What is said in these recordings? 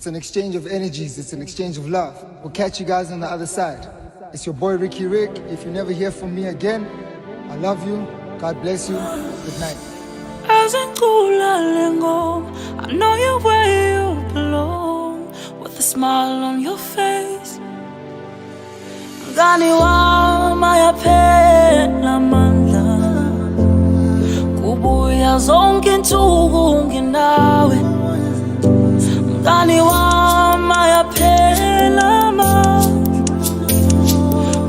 It's an exchange of energies. It's an exchange of love. We'll catch you guys on the other side. It's your boy Ricky Rick. If you never hear from me again, I love you. God bless you. Good night. As I know you're where you belong, with a smile on your face. Mngani wami ayaphela amandla, kubuya zonke insuku nginawe. Mngani wami ayaphela amandla,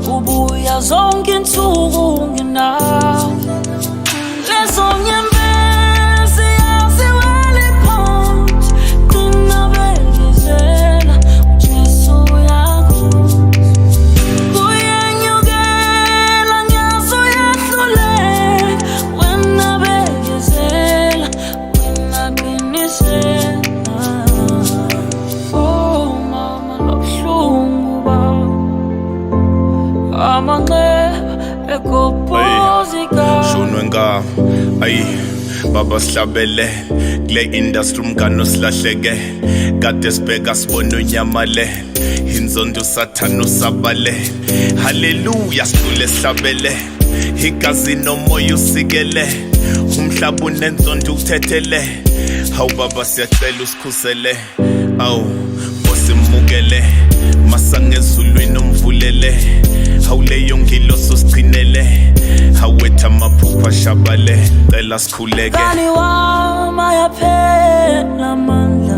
kubuya zonke insuku nginawe. Lezo nyembezi yaziwele phansi, qina bekezela uJesu yakho. Kuyenyukela nyazo yahluleka, wena bekezela, wena qinisela. Oh mama lobuhlungu bami, amanxeba egobhozika. Shunwe ngami, ayi baba sihlabele kule industry umngane osilahleke, kade sibheka sibona unyamale, inzondo usathana usabale. Haleluya sidlule sihlabele, igazi nomoya usikele, umhlaba unenzondo ukuthethele. Hawu baba siyacela usikhusele, awu bosimukele, masangezulwini umvulele. Hawu leyo ngiloso sigcinele, hawetha amaphupha shabale, cela sikhuleke. Mngani wami ayaphela amandla,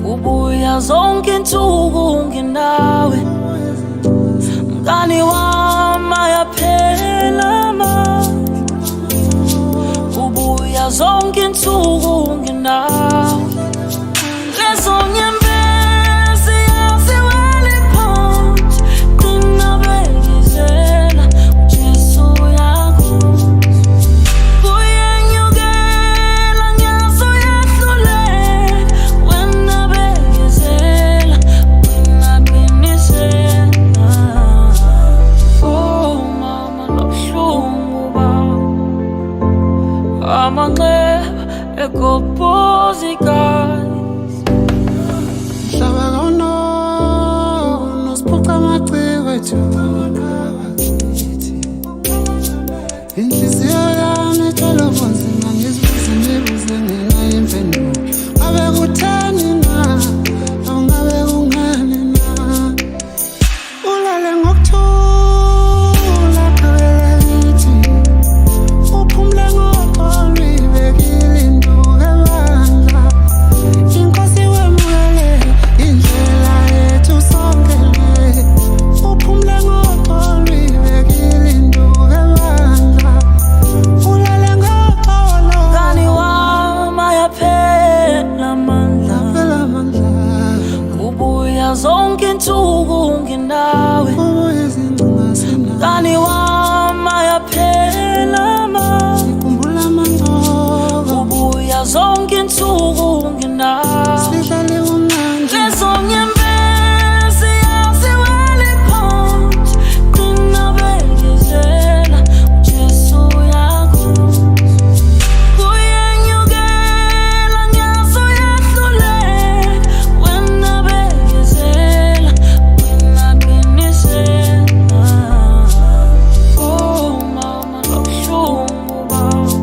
kubuya zonke insuku nginawe. Mngani wami ayaphela amandla, kubuya zonke insuku nginawe. Lezo nyembezi yaziwele phansi, qina bekezela uJesu yakho. Kuyenyukela nyazo yahluleka, wena bekezela, wena qinisela. Oh mama lobuhlungu bami, amanxeba egobhozika. Mhlaba kawunono siphuca amaciko ethu, inhliziyo yami ithwele ubunzima, ngizibuze ngibuze ngenayo impendulo. Ngabe kutheni na, awungabe kungani na? Ulale ngokuthula qhubeka ngithi, uphumule ngoxolo uyibekile induku ebandla. Inkosi wemukele indlela yethu sonke le, uphumule ngoxolo uyibekile induku ebandla. Ulale ngoxolo, Mngani wami ayaphela amandla, phela amandla, kubuya zonke insuku nginawe. ubuye izingcinga sinazo, Mngani wami ayaphela amandla, sikhumbula amangcobo, kubuya zonke insuku nginawe. sihlale kumnandi. Lezo nyembezi yaziwele phansi, qina bekezela uJesu yakho. Kuyenyukela nyazo yahluleka, wena bekezela, wena qinisela. Oh mama lobuhlungu bami,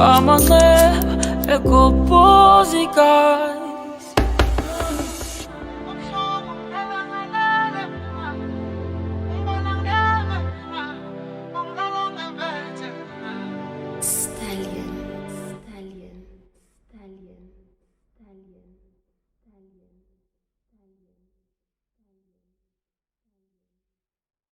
amanxeba egobhozika. Stallion, stallion, stallion, stallion, stallion.